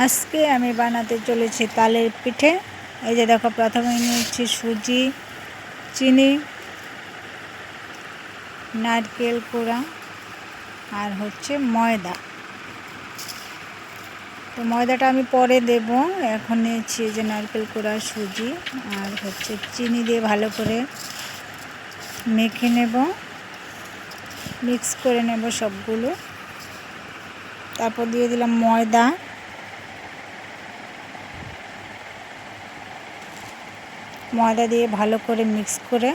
আজকে আমি বানাতে চলেছি তালের পিঠে। এই যে দেখো, প্রথমে নিয়েছি সুজি, চিনি, নারকেল কোড়া আর হচ্ছে ময়দা। তো ময়দাটা আমি পরে দেব। এখন নিয়েছি যে নারকেল কোড়া, সুজি আর হচ্ছে চিনি দিয়ে ভালো করে মেখে নেব, মিক্স করে নেব সবগুলো। তারপর দিয়ে দিলাম ময়দা, ময়দা দিয়ে ভালো করে মিক্স করে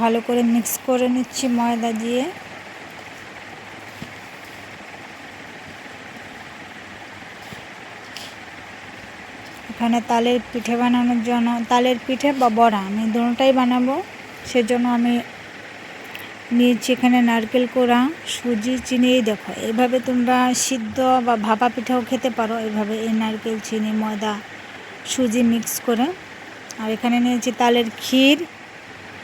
ভালো করে মিক্স করে নিচ্ছি ময়দা দিয়ে। এখানে তালের পিঠে বানানোর জন্য, তালের পিঠে বা বড়া আমি দুটোটাই বানাবো, সেজন্য আমি নিয়েছি এখানে নারকেল কোড়া, সুজি, চিনি। দেখো, এইভাবে তোমরা সিদ্ধ বা ভাপা পিঠাও খেতে পারো, এইভাবে এই নারকেল, চিনি, ময়দা, সুজি মিক্স করে। আর এখানে নিয়েছি তালের ক্ষীর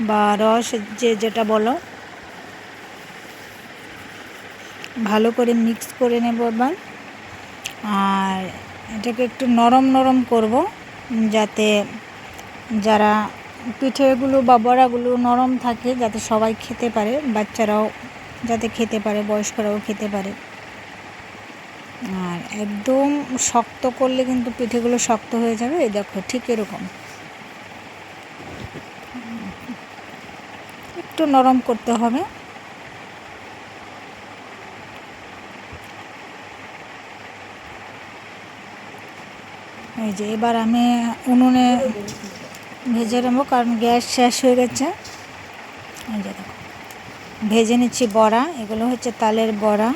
বা রস, যে যেটা বলো। ভালো করে মিক্স করে নেব এবার। আর এটাকে একটু নরম নরম করব, যাতে যারা পিঠেগুলো বা বড়াগুলো নরম থাকে, যাতে সবাই খেতে পারে, বাচ্চারাও যাতে খেতে পারে, বয়স্করাও খেতে পারে। আর একদম শক্ত করলে কিন্তু পিঠেগুলো শক্ত হয়ে যাবে। এই দেখো, ঠিক এরকম একটু নরম করতে হবে। এই যে এবার আমি উনুনে ভেজে নেব, কারণ গ্যাস শেষ হয়ে গেছে। এই যে দেখো, ভেজে নিচ্ছি বড়া। এগুলো হচ্ছে তালের বড়া।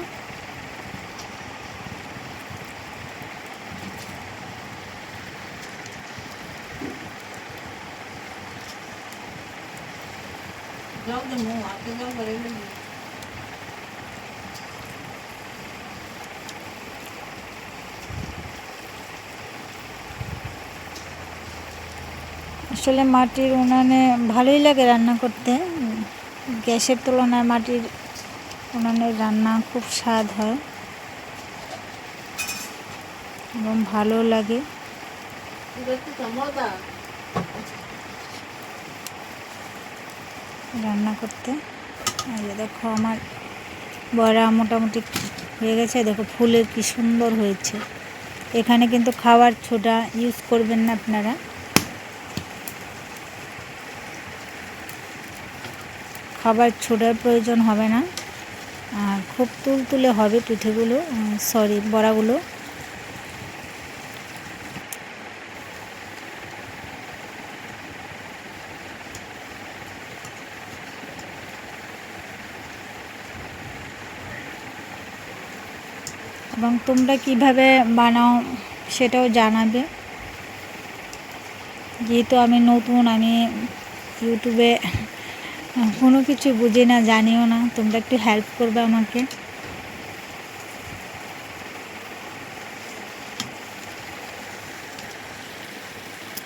আসলে মাটির উনানে ভালোই লাগে রান্না করতে। গ্যাসের তুলনায় মাটির উনানের রান্না খুব স্বাদ হয় এবং ভালো লাগে রান্না করতে। আর দেখো, আমার বড়া মোটামুটি হয়ে গেছে। দেখো, ফুলে কি সুন্দর হয়েছে। এখানে কিন্তু খাবার ছোটা ইউজ করবেন না আপনারা। খাবার ছোটার প্রয়োজন হবে না। আর খুব তুলতুলে হবে পিঠেগুলো, বড়াগুলো। এবং তোমরা কিভাবে বানাও সেটাও জানাবে। যেহেতু আমি নতুন, আমি ইউটিউবে কোনো কিছু বুঝি না, জানিও না, তোমরা একটু হেল্প করবে আমাকে।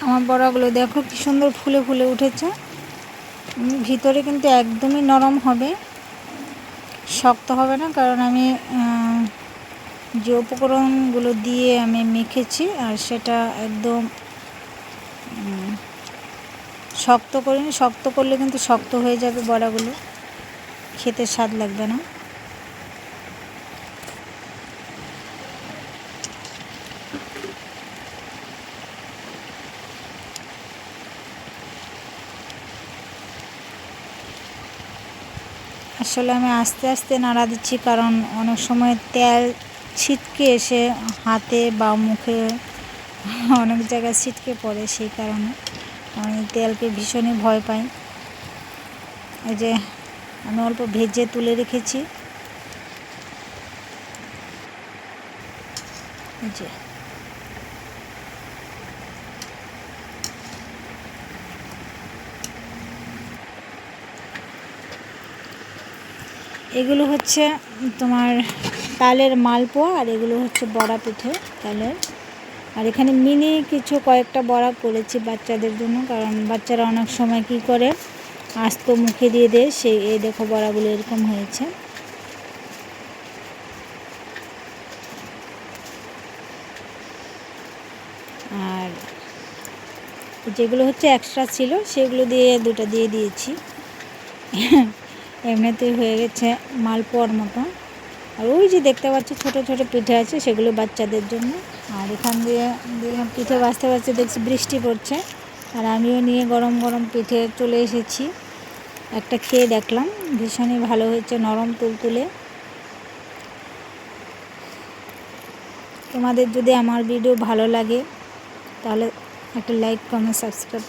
আমার বড়াগুলো দেখো কি সুন্দর ফুলে ফুলে উঠেছে। ভিতরে কিন্তু একদমই নরম হবে, শক্ত হবে না, কারণ আমি যে উপকরণগুলো দিয়ে আমি মেখেছি, আর সেটা একদম শক্ত করিনি। শক্ত করলে কিন্তু শক্ত হয়ে যাবে বড়াগুলো, খেতে স্বাদ লাগবে না। আসলে আমি আস্তে আস্তে নাড়া দিচ্ছি, কারণ অনেক সময় তেল ছিটকে এসে হাতে বা মুখে অনেক জায়গায় ছিটকে পড়ে, সেই কারণে আমি তেলকে ভীষণই ভয় পাই। এই যে আমি অল্প ভেজে তুলে রেখেছি। এই যে এগুলো হচ্ছে তোমার তালের মালপোয়া, আর এগুলো হচ্ছে বড়া পিঠে তালের। আর এখানে মিনি কিছু কয়েকটা বড়া করেছি বাচ্চাদের জন্য, কারণ বাচ্চারা অনেক সময় কি করে আস্ত মুখে দিয়ে দেয়, সেই এই দেখো বড়াগুলো এরকম হয়েছে। আর যেগুলো হচ্ছে এক্সট্রা ছিল সেগুলো দিয়ে দুটো দিয়ে দিয়েছি। এমনিতেই হয়ে গেছে মালপোয়ার মতো। আর ওই যে দেখতে পাচ্ছি ছোট ছোট পিঠে আছে, সেগুলো বাচ্চাদের জন্য। আর এখান দিয়ে পিঠে ভাজতে ভাজতে দেখছি বৃষ্টি পড়ছে, আর আমিও নিয়ে গরম গরম পিঠে চলে এসেছি। একটা খেয়ে দেখলাম, ভীষণই ভালো হয়েছে, নরম তুলতুলে। তোমাদের যদি আমার ভিডিও ভালো লাগে তাহলে একটা লাইক, কমেন্ট, সাবস্ক্রাইব